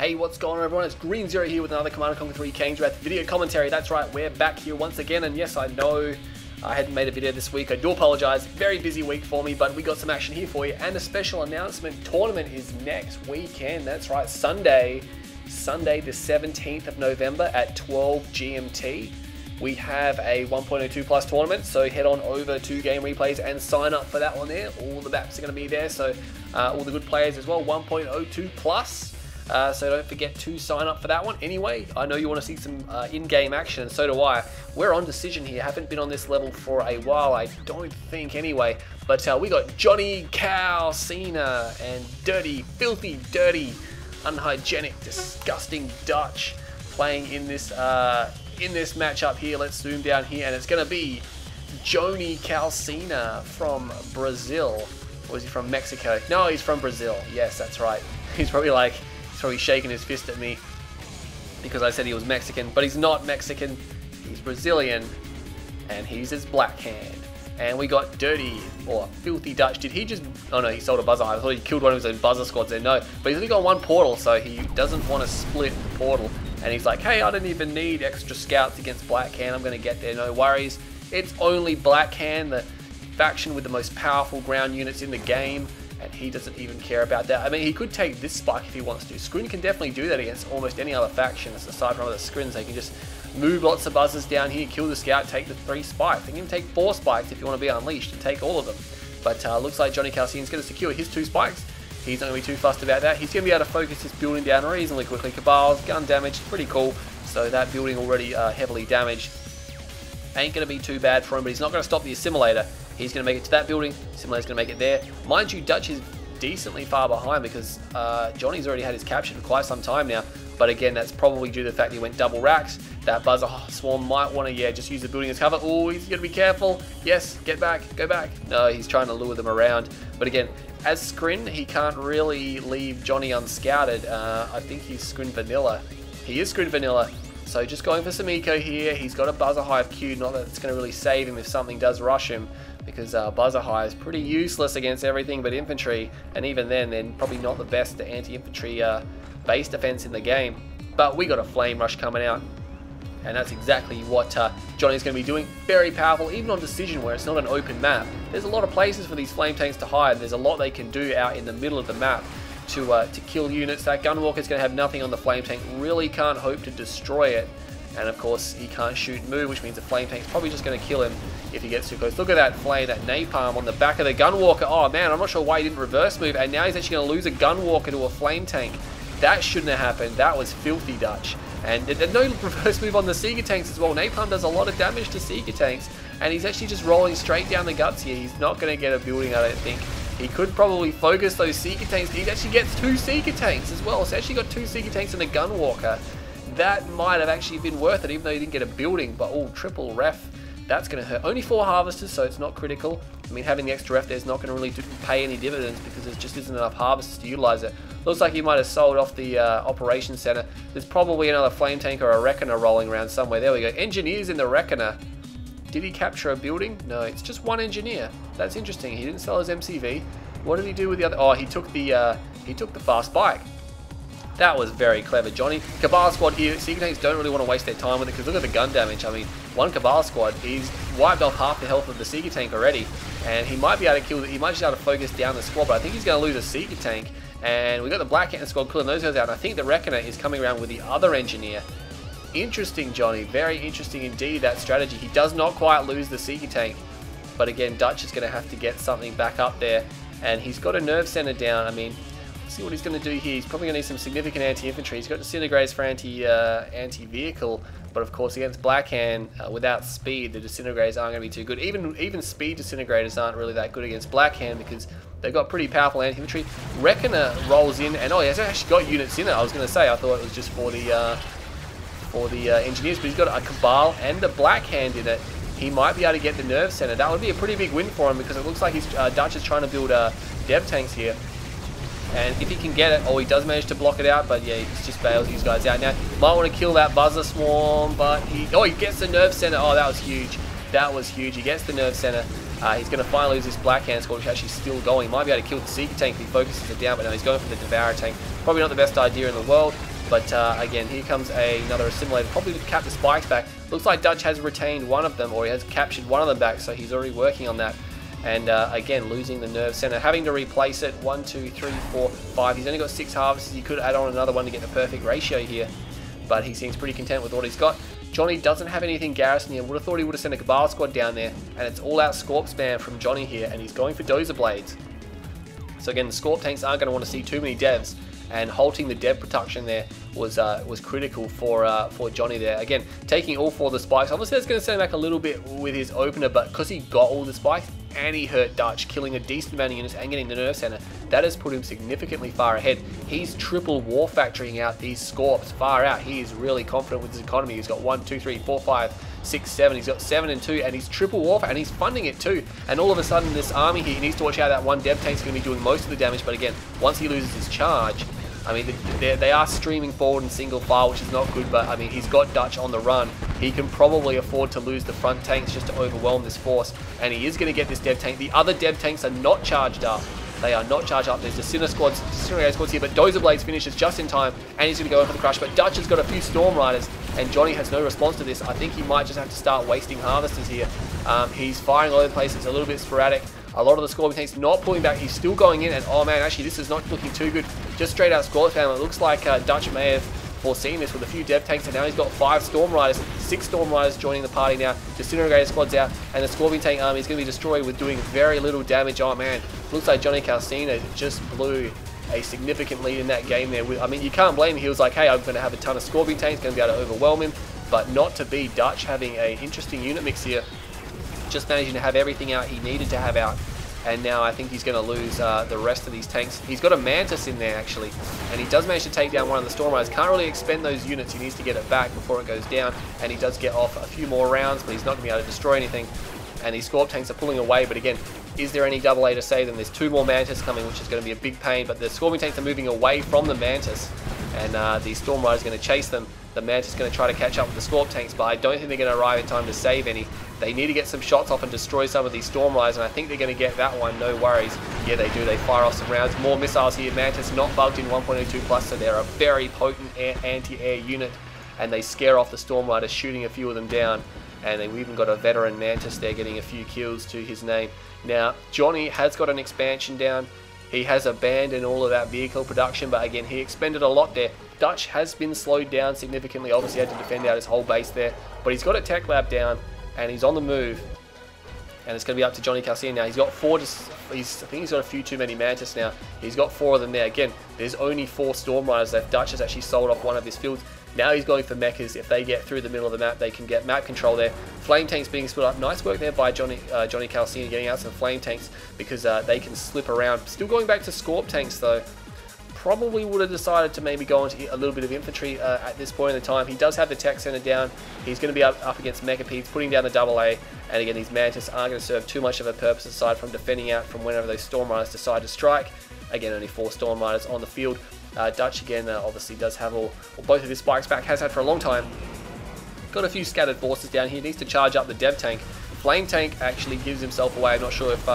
Hey, what's going on everyone? It's Green Zero here with another Command & Conquer 3 Kane's Wrath video commentary. That's right, we're back here once again, and yes, I know I hadn't made a video this week. I do apologise. Very busy week for me, but we got some action here for you, and a special announcement. Tournament is next weekend. That's right, Sunday the 17th of November at 12 GMT. We have a 1.02 plus tournament, so head on over to Game Replays and sign up for that one there. All the maps are going to be there, so all the good players as well, 1.02 plus. So don't forget to sign up for that one. Anyway, I know you want to see some in-game action, and so do I. We're on Decision here. Haven't been on this level for a while, I don't think anyway. But we got JonyCalcinha and dirty, filthy, dirty, unhygienic, disgusting Dutch playing in this matchup here. Let's zoom down here, and it's going to be JonyCalcinha from Brazil. Or is he from Mexico? No, he's from Brazil. Yes, that's right. He's probably shaking his fist at me because I said he was Mexican, but he's not Mexican. He's Brazilian, and he's his black hand. And we got dirty or filthy Dutch. Did he just? Oh no, he sold a buzzer. I thought he killed one of his own buzzer squads there. No, but he's only got one portal, so he doesn't want to split the portal. And he's like, hey, I don't even need extra scouts against Black Hand. I'm going to get there, no worries. It's only Black Hand, the faction with the most powerful ground units in the game. And he doesn't even care about that. I mean, he could take this spike if he wants to. Scrin can definitely do that against almost any other faction, aside from other Skrins. They can just move lots of buzzers down here, kill the scout, take the 3 spikes. They can even take 4 spikes if you want to be unleashed and take all of them. But looks like JonyCalcinha is going to secure his 2 spikes. He's not going to be too fussed about that. He's going to be able to focus his building down reasonably quickly. Cabal's gun damage, pretty cool. So that building already heavily damaged. Ain't going to be too bad for him, but he's not going to stop the assimilator. He's going to make it to that building. Assimilator's going to make it there. Mind you, Dutch is decently far behind because Johnny's already had his capture for quite some time now. But again, that's probably due to the fact he went double racks. That buzzer swarm might want to, just use the building as cover. Oh, he's going to be careful. Yes, get back, go back. No, he's trying to lure them around. But again, as Skrin, he can't really leave Johnny unscouted. I think he's Skrin Vanilla. He is Skrin Vanilla. So just going for some eco here. He's got a buzzer hive queued. Not that it's going to really save him if something does rush him, because buzzer hive is pretty useless against everything but infantry, and even then they're probably not the best anti-infantry base defense in the game. But we got a flame rush coming out, and that's exactly what Johnny's going to be doing. Very powerful, even on Decision where it's not an open map. There's a lot of places for these flame tanks to hide. There's a lot they can do out in the middle of the map to kill units. That Gunwalker's going to have nothing on the flame tank. Really can't hope to destroy it. And of course, he can't shoot and move, which means the flame tank's probably just going to kill him if he gets too close. Look at that flame, that napalm on the back of the Gunwalker. Oh man, I'm not sure why he didn't reverse move, and now he's actually going to lose a Gunwalker to a flame tank. That shouldn't have happened. That was filthy Dutch. And no reverse move on the Seeker tanks as well. Napalm does a lot of damage to Seeker tanks, and he's actually just rolling straight down the guts here. He's not going to get a building, I don't think. He could probably focus those Seeker tanks. He actually gets 2 Seeker tanks as well. So he actually got 2 Seeker tanks and a Gunwalker. That might have actually been worth it, even though he didn't get a building. But oh, triple ref, that's going to hurt. Only 4 harvesters, so it's not critical. I mean, having the extra ref there's not going to really pay any dividends because there just isn't enough harvesters to utilize it. Looks like he might have sold off the operations center. There's probably another flame tank or a reckoner rolling around somewhere. There we go. Engineers in the reckoner. Did he capture a building? No, it's just 1 engineer. That's interesting. He didn't sell his MCV. What did he do with the other? Oh, he took the fast bike. That was very clever, Johnny. Cabal squad here. Seeker tanks don't really want to waste their time with it because look at the gun damage. I mean, 1 Cabal squad, he's wiped off half the health of the Seeker tank already, and he might be able to kill. He might just be able to focus down the squad, but I think he's going to lose a Seeker tank. And we got the Black Hand squad killing those guys out. And I think the Reckoner is coming around with the other engineer. Interesting, Johnny. Very interesting indeed, that strategy. He does not quite lose the Seeker tank, but again, Dutch is going to have to get something back up there. And he's got a nerve center down. I mean, let's see what he's going to do here. He's probably going to need some significant anti-infantry. He's got disintegrators for anti-vehicle, but of course against Black Hand without speed, the disintegrators aren't going to be too good. Even speed disintegrators aren't really that good against Black Hand because they've got pretty powerful anti-infantry. Reckoner rolls in, and oh, he has actually got units in it. I was going to say I thought it was just for the engineers, but he's got a Cabal and a Black Hand in it. He might be able to get the nerve center. That would be a pretty big win for him because it looks like he's Dutch is trying to build dev tanks here. And if he can get it, oh, he does manage to block it out, but yeah, he just bails these guys out now. Might want to kill that buzzer swarm, but he gets the nerve center. Oh, that was huge. That was huge. He gets the nerve center. He's going to finally lose this Black Hand squad, which is actually still going. He might be able to kill the Seeker tank if he focuses it down, but no, he's going for the Devourer tank. Probably not the best idea in the world. But again, here comes another assimilator, probably to cap the spikes back. Looks like Dutch has retained one of them, or he has captured one of them back, so he's already working on that. And again, losing the nerve center, having to replace it. 1, 2, 3, 4, 5. He's only got 6 harvests. He could add on another one to get the perfect ratio here, but he seems pretty content with what he's got. Johnny doesn't have anything garrison here. Would have thought he would have sent a Cabal squad down there, and it's all out Scorp spam from Johnny here, and he's going for Dozer Blades. So again, the Scorp tanks aren't going to want to see too many devs, and halting the dev production there was critical for Johnny there. Again, taking all 4 of the spikes. Obviously, that's going to set him back a little bit with his opener, but because he got all the spikes and he hurt Dutch, killing a decent amount of units and getting the nerve center, that has put him significantly far ahead. He's triple war factoring out these Scorps far out. He is really confident with his economy. He's got 1, 2, 3, 4, 5, 6, 7. He's got 7 and 2, and he's triple warfare, and he's funding it too. And all of a sudden, this army here, he needs to watch out that one dev tank's going to be doing most of the damage. But again, once he loses his charge, I mean, they are streaming forward in single file, which is not good, but I mean, he's got Dutch on the run. He can probably afford to lose the front tanks just to overwhelm this force, and he is going to get this dev tank. The other dev tanks are not charged up. They are not charged up. There's the Disintegrator squads here, but Dozer Blades finishes just in time, and he's going to go in for the crush. But Dutch has got a few Storm Riders, and Johnny has no response to this. I think he might just have to start wasting harvesters here. He's firing all over the place. It's a little bit sporadic. A lot of the Scorpion tanks not pulling back. He's still going in, and oh man, actually this is not looking too good. Just straight out Scorpion spam. It looks like Dutch may have foreseen this with a few dev tanks, and now he's got 5 Storm Riders, 6 Storm Riders joining the party now. Disintegrator squads out, and the Scorpion tank army is going to be destroyed with doing very little damage. Oh man, looks like JonyCalcinha just blew a significant lead in that game there. I mean, you can't blame him. He was like, hey, I'm going to have a ton of Scorpion tanks, going to be able to overwhelm him, but not to be. Dutch having an interesting unit mix here, just managing to have everything out he needed to have out. And now I think he's going to lose the rest of these tanks. He's got a Mantis in there actually, and he does manage to take down one of the Storm Riders. Can't really expend those units. He needs to get it back before it goes down, and he does get off a few more rounds, but he's not going to be able to destroy anything. And these Scorp tanks are pulling away, but again, is there any AA to save them? There's 2 more Mantis coming, which is going to be a big pain, but the Scorpion tanks are moving away from the Mantis, and the Storm Riders are going to chase them. The Mantis is going to try to catch up with the Scorp tanks, but I don't think they're going to arrive in time to save any. They need to get some shots off and destroy some of these Storm Riders, and I think they're going to get that one, no worries. Yeah, they do. They fire off some rounds. More missiles here. Mantis not bugged in 1.02 plus, so they're a very potent anti-air unit, and they scare off the Storm Riders, shooting a few of them down. And they've even got a veteran Mantis there getting a few kills to his name. Now, Johnny has got an expansion down. He has abandoned all of that vehicle production, but again, he expended a lot there. Dutch has been slowed down significantly. Obviously, had to defend out his whole base there, but he's got a tech lab down, and he's on the move. And it's going to be up to JonyCalcinha now. He's got 4. I think he's got a few too many Mantis now. He's got 4 of them there. Again, there's only 4 Storm Riders left. Dutch has actually sold off one of his fields. Now he's going for mechas. If they get through the middle of the map, they can get map control there. Flame tanks being split up. Nice work there by JonyCalcinha getting out some flame tanks, because they can slip around. Still going back to Scorp tanks though. Probably would have decided to maybe go into a little bit of infantry at this point in the time. He does have the tech center down. He's going to be up against Mechapedes, putting down the AA. And again, these Mantis aren't going to serve too much of a purpose aside from defending out from whenever those Storm Riders decide to strike. Again, only 4 Storm Riders on the field. Dutch again obviously does have both of his spikes back, has had for a long time. Got a few scattered forces down here. Needs to charge up the dev tank. Flame tank actually gives himself away. I'm not sure if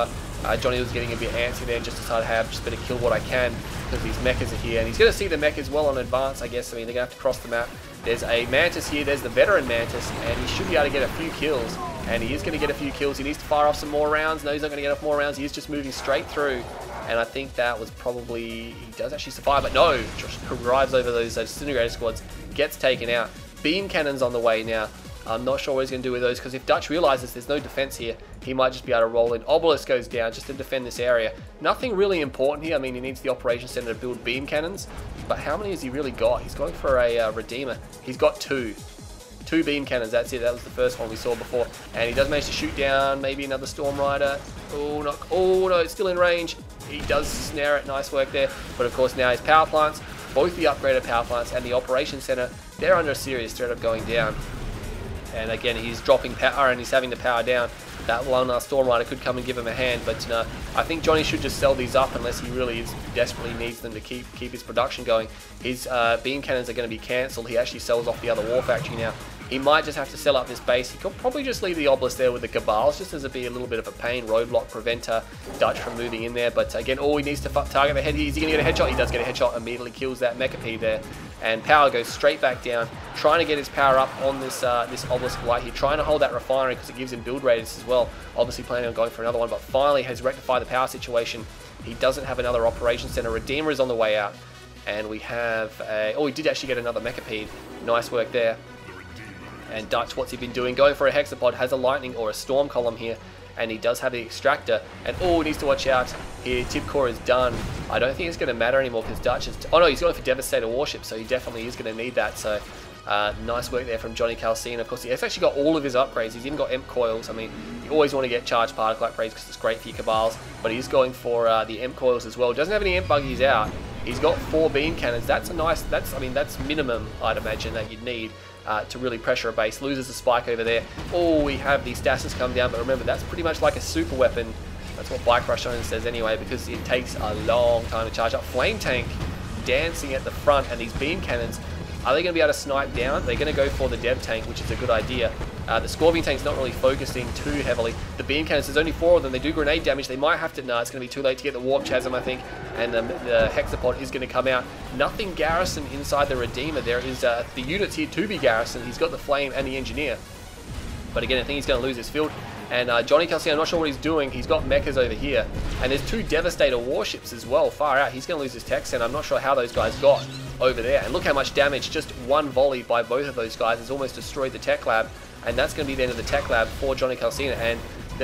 Johnny was getting a bit antsy there and just decided, hey, I've just better kill what I can because these mechas are here. And he's going to see the mechas well in advance, I guess. I mean, they're going to have to cross the map. There's a Mantis here. There's the veteran Mantis, and he should be able to get a few kills. And he is going to get a few kills. He needs to fire off some more rounds. No, he's not going to get off more rounds. He is just moving straight through. And I think that was probably... He does actually survive, but no! Just arrives over those Disintegrator squads. Gets taken out. Beam cannons on the way now. I'm not sure what he's going to do with those, because if Dutch realizes there's no defense here, he might just be able to roll in. Obelisk goes down just to defend this area. Nothing really important here. I mean, he needs the Operations Center to build beam cannons, but how many has he really got? He's going for a Redeemer. He's got 2. 2 beam cannons, that's it. That was the first one we saw before. And he does manage to shoot down maybe another Storm Rider. Oh no, it's still in range. He does snare it, nice work there. But of course now his power plants, both the upgraded power plants and the Operations Center, they're under a serious threat of going down. And again, he's dropping power and he's having to power down. That one Storm Rider could come and give him a hand, but I think Johnny should just sell these up unless he really desperately needs them to keep his production going. His beam cannons are going to be cancelled. He actually sells off the other war factory now. He might just have to sell up this base. He could probably just leave the Obelisk there with the Cabals, just as it'd be a little bit of a pain. Roadblock, prevent Dutch from moving in there. But again, all he needs to target the head. Is he going to get a headshot? He does get a headshot, immediately kills that Mechapede there. and power goes straight back down, trying to get his power up on this this Obelisk of Light here, trying to hold that refinery because it gives him build radius as well, obviously planning on going for another one, but finally has rectified the power situation. He doesn't have another operation center. Redeemer is on the way out, and we have a, oh, he did actually get another Mechapede. Nice work there. And Dutch, what's he been doing? Going for a Hexapod, has a Lightning or a Storm column here, and he does have the Extractor, and oh, he needs to watch out here. Tip Core is done. I don't think it's going to matter anymore because Dutch is, oh no, he's going for Devastator Warship, so he definitely is going to need that. So nice work there from JonyCalcinha. Of course, he's actually got all of his upgrades. He's even got Imp Coils. I mean, you always want to get Charged Particle upgrades because it's great for your Cabals, but he's going for the Imp Coils as well. Doesn't have any Imp Buggies out. He's got 4 Beam Cannons. That's a nice, I mean, that's minimum, I'd imagine, that you'd need to really pressure a base. Loses a spike over there. Oh, we have these Stasis come down, but remember, that's pretty much like a super weapon. That's what Bike Rush Owner says anyway, because it takes a long time to charge up. Flame Tank dancing at the front, and these Beam Cannons, are they going to be able to snipe down? They're going to go for the Dev Tank, which is a good idea. The Scorpion Tank's not really focusing too heavily. The Beam Cannons, there's only 4 of them. They do grenade damage. They might have to... No, it's going to be too late to get the Warp Chasm, I think. And the Hexapod is going to come out. Nothing garrison inside the Redeemer. There is the units here to be garrisoned. He's got the Flame and the Engineer. But again, I think he's going to lose his field. And JonyCalcinha, I'm not sure what he's doing. He's got mechas over here. And there's 2 Devastator warships as well, far out. He's going to lose his tech center. I'm not sure how those guys got over there. And look how much damage just one volley by both of those guys has almost destroyed the tech lab. And that's going to be the end of the tech lab for JonyCalcinha. And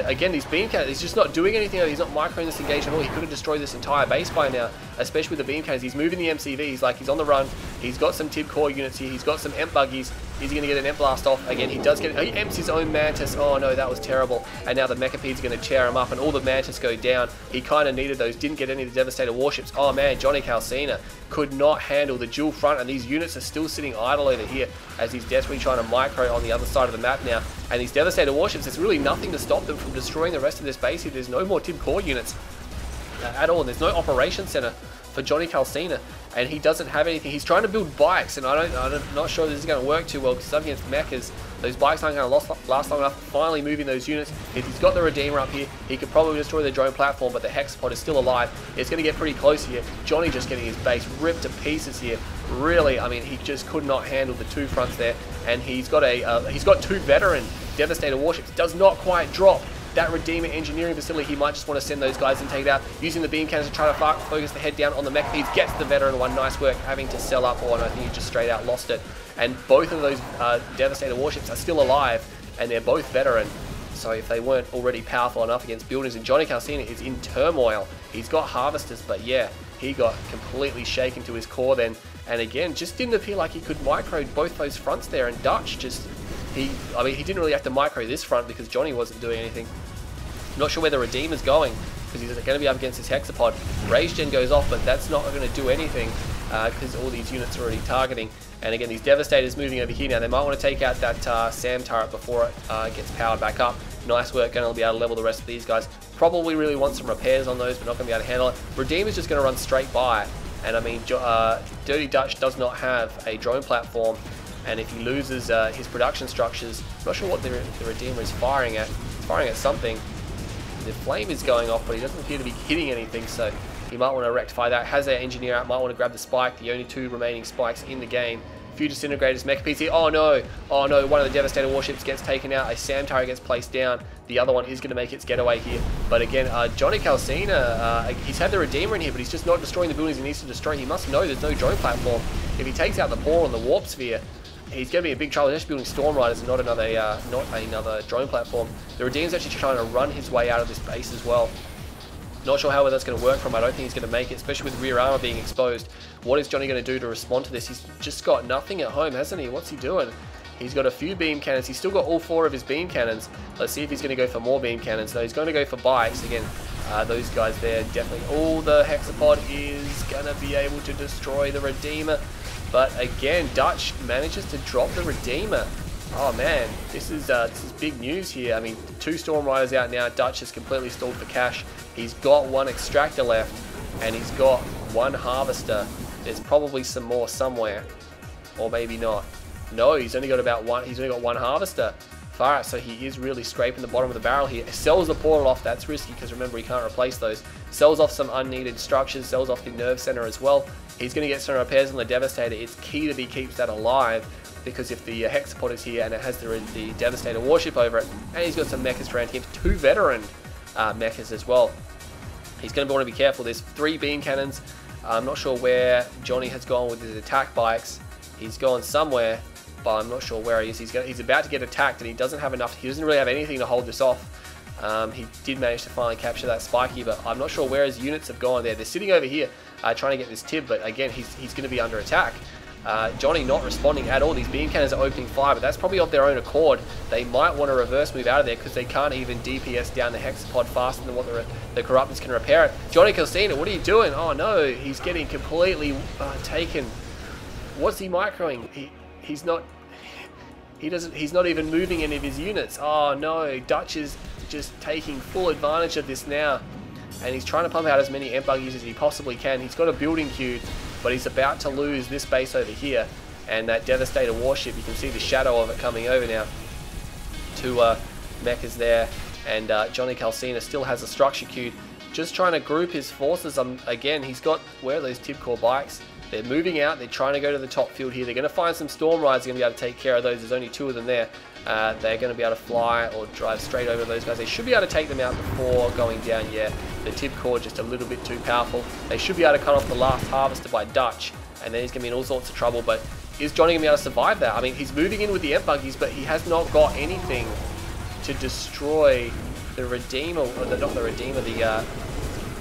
again, these beam cannons, he's just not doing anything. He's not microing this engagement at all. He could have destroyed this entire base by now, especially with the beam cannons. He's moving the MCV. He's like, he's on the run. He's got some Tib Core units here. He's got some Emp Buggies. Is he going to get an Emp Blast off? Again, he does get it. He empts his own Mantis. Oh no, that was terrible. And now the Mechapede's going to chair him up, and all the Mantis go down. He kind of needed those. Didn't get any of the Devastator warships. Oh man, JonyCalcinha could not handle the dual front, and these units are still sitting idle over here as he's desperately trying to micro on the other side of the map now. And these Devastator warships, there's really nothing to stop them from destroying the rest of this base here. There's no more Tib Core units at all. There's no operation center for JonyCalcinha, and he doesn't have anything. He's trying to build bikes, and I'm not sure this is going to work too well because up against mechas, those bikes aren't going to last long enough. Finally moving those units. If he's got the Redeemer up here, he could probably destroy the drone platform, but the Hexapod is still alive. It's going to get pretty close here. Johnny just getting his base ripped to pieces here. Really, I mean, he just could not handle the 2 fronts there, and he's got 2 veteran Devastator warships. Does not quite drop that Redeemer engineering facility. He might just want to send those guys and take it out, using the beam cannons to try to focus the head down on the Mechapedes. Gets the veteran one. Nice work, having to sell up, or I think he just straight out lost it. And both of those Devastator warships are still alive, and they're both veteran. So if they weren't already powerful enough against buildings, and JonyCalcinha is in turmoil. He's got harvesters, but yeah, he got completely shaken to his core then. And again, just didn't appear like he could micro both those fronts there. And Dutch just, he didn't really have to micro this front because Johnny wasn't doing anything. Not sure where the Redeemer's going because he's going to be up against his Hexapod. Rage Gen goes off, but that's not going to do anything because all these units are already targeting. And again, these Devastators moving over here now. They might want to take out that SAM turret before it gets powered back up. Nice work, going to be able to level the rest of these guys. Probably really want some repairs on those, but not going to be able to handle it. Redeemer's just going to run straight by. And I mean, Dirty Dutch does not have a drone platform. And if he loses his production structures, I'm not sure what the Redeemer is firing at. He's firing at something. The flame is going off, but he doesn't appear to be hitting anything, so he might want to rectify that. Has that engineer out, might want to grab the spike, the only 2 remaining spikes in the game. Few Disintegrators, Mechapedes here. Oh no, one of the Devastator warships gets taken out, a SAM turret gets placed down, the other one is going to make its getaway here. But again, JonyCalcinha, he's had the Redeemer in here, but he's just not destroying the buildings he needs to destroy. He must know there's no drone platform. If he takes out the Paw and the Warp Sphere, he's going to be in big trouble. He's just building Storm Riders and not another drone platform. The Redeemer's actually trying to run his way out of this base as well. Not sure how that's going to work from. I don't think he's going to make it, especially with rear armor being exposed. What is Johnny going to do to respond to this? He's just got nothing at home, hasn't he? What's he doing? He's got a few beam cannons. He's still got all 4 of his beam cannons. Let's see if he's going to go for more beam cannons. No, he's going to go for bikes. Again, those guys there definitely. Oh, the Hexapod is going to be able to destroy the Redeemer. But again, Dutch manages to drop the Redeemer. Oh man, this is big news here. I mean, 2 Storm Riders out now. Dutch is completely stalled for cash. He's got 1 Extractor left, and he's got 1 Harvester. There's probably some more somewhere, or maybe not. No, he's only got about 1. He's only got 1 Harvester. Far out, so he is really scraping the bottom of the barrel here. Sells the portal off, that's risky because remember he can't replace those. Sells off some unneeded structures, sells off the nerve center as well. He's going to get some repairs on the Devastator. It's key that he keeps that alive because if the Hexapod is here and it has the Devastator warship over it, and he's got some mechas around him, 2 veteran mechas as well. He's going to want to be careful. There's 3 beam cannons. I'm not sure where Johnny has gone with his attack bikes. He's gone somewhere, but I'm not sure where he is. He's about to get attacked, and he doesn't have enough. He doesn't really have anything to hold this off. He did manage to finally capture that spiky, but I'm not sure where his units have gone there. They're sitting over here trying to get this tib, but again, he's going to be under attack. Johnny not responding at all. These beam cannons are opening fire, but that's probably of their own accord. They might want to reverse move out of there because they can't even DPS down the Hexapod faster than what the Corruptors can repair it. JonyCalcinha, what are you doing? Oh no, he's getting completely taken. What's he microing? He's not even moving any of his units. Oh no, Dutch is just taking full advantage of this now. And he's trying to pump out as many Emp buggies as he possibly can. He's got a building queued, but he's about to lose this base over here. And that Devastator warship, you can see the shadow of it coming over now. 2 mechas there. And JonyCalcinha still has a structure queued. Just trying to group his forces. Again, he's got, where are those Tib Core bikes? They're moving out. They're trying to go to the top field here. They're going to find some Storm Riders. They're going to be able to take care of those. There's only 2 of them there. They're going to be able to fly or drive straight over those guys. They should be able to take them out before going down. Yeah, the Tib Core just a little bit too powerful. They should be able to cut off the last harvester by Dutch. And then he's going to be in all sorts of trouble. But is Johnny going to be able to survive that? I mean, he's moving in with the Emp buggies, but he has not got anything to destroy the Redeemer. Not the Redeemer, the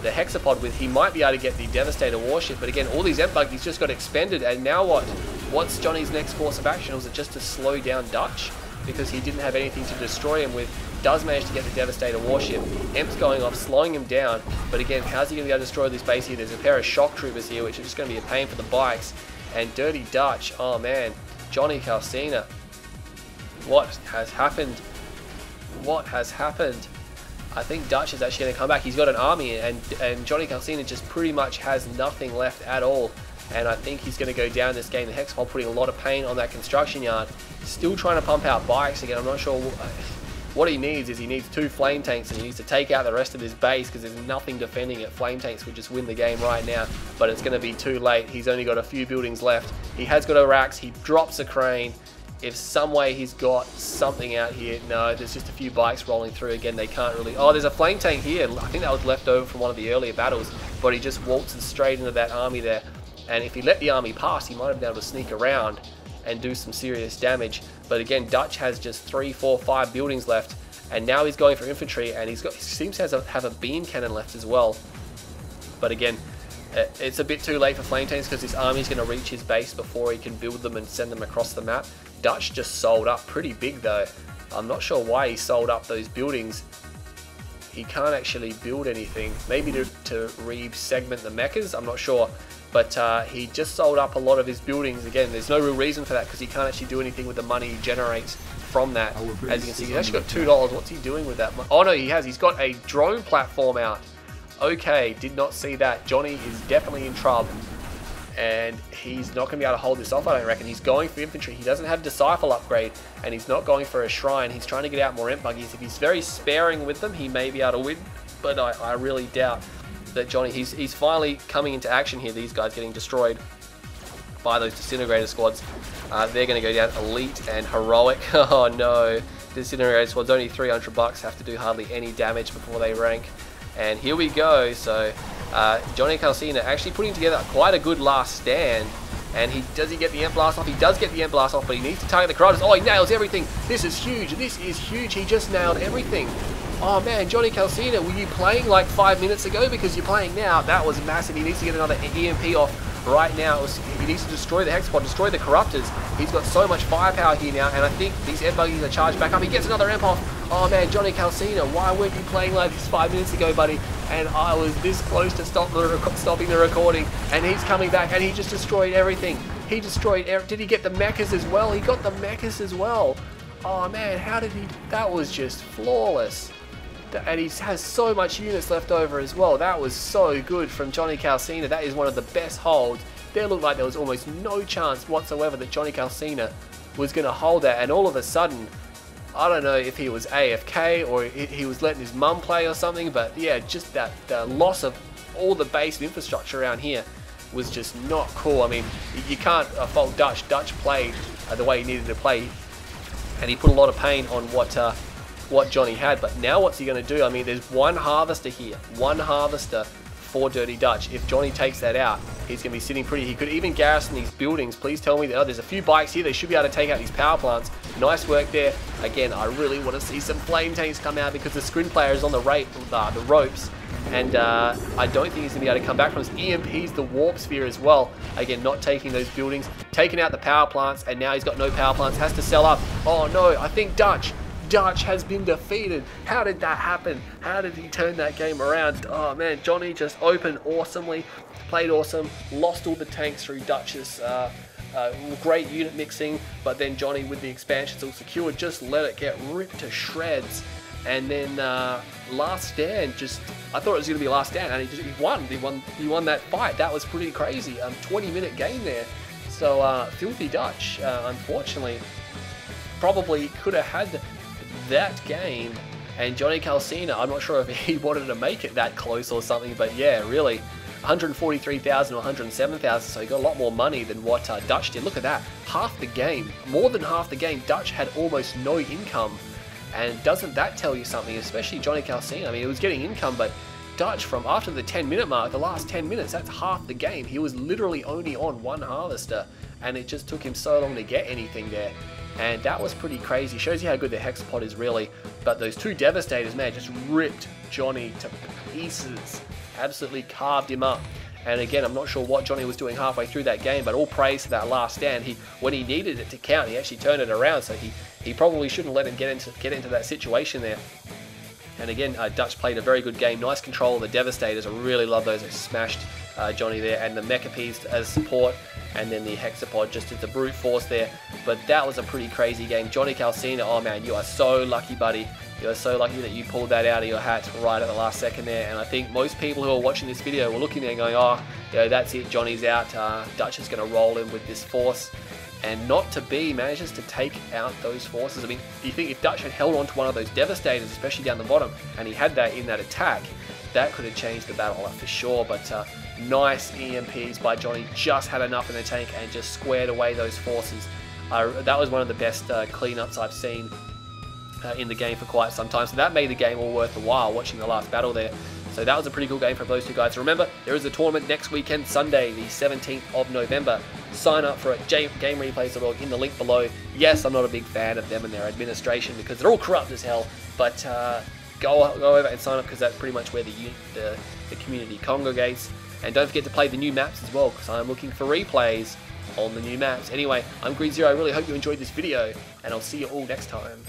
Hexapod with. He might be able to get the Devastator warship, but again, all these Emp buggies just got expended, and now what? What's Johnny's next course of action? Was it just to slow down Dutch? Because he didn't have anything to destroy him with. Does manage to get the Devastator warship. Emp's going off, slowing him down, but again, how's he going to be able to destroy this base here? There's a pair of shock troopers here, which are just going to be a pain for the bikes, and Dirty Dutch, oh man, JonyCalcinha. What has happened? What has happened? I think Dutch is actually going to come back. He's got an army, and JonyCalcinha just pretty much has nothing left at all. And I think he's going to go down this game. The Hexapod putting a lot of pain on that construction yard. Still trying to pump out bikes again. I'm not sure what he needs. Is he needs 2 flame tanks, and he needs to take out the rest of his base because there's nothing defending it. Flame tanks would just win the game right now, but it's going to be too late. He's only got a few buildings left. He has got a Rax. He drops a crane. If some way he's got something out here, no, there's just a few bikes rolling through. Again, they can't really. Oh, there's a flame tank here. I think that was left over from one of the earlier battles, but he just waltzes straight into that army there. And if he let the army pass, he might have been able to sneak around and do some serious damage. But again, Dutch has just 3, 4, 5 buildings left, and now he's going for infantry, and he seems to have a beam cannon left as well. But again, it's a bit too late for flame tanks because this army's going to reach his base before he can build them and send them across the map. Dutch just sold up pretty big though. I'm not sure why he sold up those buildings. He can't actually build anything. Maybe to re-segment the mechas, I'm not sure. But he just sold up a lot of his buildings. Again, there's no real reason for that because he can't actually do anything with the money he generates from that. As you can see, he's actually got $2. What's he doing with that? Oh no, he has. He's got a drone platform out. Okay, did not see that. Johnny is definitely in trouble. And he's not going to be able to hold this off, I don't reckon. He's going for infantry. He doesn't have Disciple upgrade, and he's not going for a shrine. He's trying to get out more Emp buggies. If he's very sparing with them, he may be able to win, but I really doubt that Johnny, he's finally coming into action here. These guys getting destroyed by those Disintegrator squads. They're going to go down elite and heroic. Oh no, Disintegrator squads only $300, have to do hardly any damage before they rank. And here we go. So JonyCalcinha actually putting together quite a good last stand. And does he get the Emp Blast off? He does get the Emp Blast off, but he needs to target the Corruptors. Oh, he nails everything. This is huge. This is huge. He just nailed everything. Oh man, JonyCalcinha, were you playing like 5 minutes ago? Because you're playing now. That was massive. He needs to get another EMP off right now. He needs to destroy the Hexapod, destroy the Corruptors. He's got so much firepower here now, and I think these Emp buggies are charged back up. He gets another Emp off. Oh man, JonyCalcinha, why weren't you playing like this 5 minutes ago, buddy? And I was this close to stopping the recording, and he's coming back, and he just destroyed everything. He destroyed did he get the mechas as well? He got the mechas as well. Oh man, how did he? That was just flawless. And he has so much units left over as well. That was so good from JonyCalcinha. That is one of the best holds. There looked like there was almost no chance whatsoever that JonyCalcinha was going to hold that, and all of a sudden, I don't know if he was AFK or he was letting his mum play or something, but yeah, just that loss of all the base and infrastructure around here was just not cool. I mean, you can't fault Dutch. Dutch played the way he needed to play, and he put a lot of pain on what Johnny had. But now what's he going to do? I mean, there's one harvester here, one harvester for Dirty Dutch. If Johnny takes that out, he's going to be sitting pretty. He could even garrison these buildings. Please tell me that there's a few bikes here. They should be able to take out these power plants. Nice work there. Again, I really want to see some flame tanks come out because the screen player is on the ropes. And I don't think he's going to be able to come back from his EMPs, the warp sphere as well. Again, not taking those buildings, taking out the power plants, and now he's got no power plants, has to sell up. Oh no, I think Dutch has been defeated. How did that happen? How did he turn that game around? Oh man, Johnny just opened awesomely, played awesome, lost all the tanks through Dutch's great unit mixing, but then Johnny with the expansion still secured, just let it get ripped to shreds. And then last stand, I thought it was going to be last stand, and he won that fight. That was pretty crazy. 20-minute game there. So Filthy Dutch, unfortunately, probably could have had that game, and JonyCalcinha, I'm not sure if he wanted to make it that close or something, but yeah, really, 143,000 or 107,000, so he got a lot more money than what Dutch did. Look at that, half the game, more than half the game, Dutch had almost no income, and doesn't that tell you something, especially JonyCalcinha? I mean, he was getting income, but Dutch, from after the 10-minute mark, the last 10 minutes, that's half the game. He was literally only on one harvester, and it just took him so long to get anything there. And that was pretty crazy. Shows you how good the Hexapod is really. But those two Devastators, man, just ripped Johnny to pieces. Absolutely carved him up. And again, I'm not sure what Johnny was doing halfway through that game, but all praise to that last stand. When he needed it to count, he actually turned it around. So he probably shouldn't let him get into that situation there. And again, Dutch played a very good game. Nice control of the Devastators. I really love those. They smashed Johnny there. And the Mecha Piece as support. And then the Hexapod just as the brute force there. But that was a pretty crazy game. JonyCalcinha, oh man, you are so lucky, buddy. You are so lucky that you pulled that out of your hat right at the last second there. And I think most people who are watching this video were looking there and going, oh, you know, that's it, Johnny's out. Dutch is going to roll in with this force. And not to be, manages to take out those forces. I mean, you think if Dutch had held on to one of those Devastators, especially down the bottom, and he had that in that attack, that could have changed the battle for sure. But nice EMPs by Johnny, just had enough in the tank and just squared away those forces. That was one of the best cleanups I've seen in the game for quite some time. So that made the game all worth the while, watching the last battle there. So that was a pretty cool game from those two guys. Remember, there is a tournament next weekend, Sunday, the 17th of November. Sign up for it, GameReplays.org, in the link below. Yes, I'm not a big fan of them and their administration because they're all corrupt as hell, but go over and sign up because that's pretty much where the community congregates. And don't forget to play the new maps as well, because I'm looking for replays on the new maps. Anyway, I'm Green Zero. I really hope you enjoyed this video, and I'll see you all next time.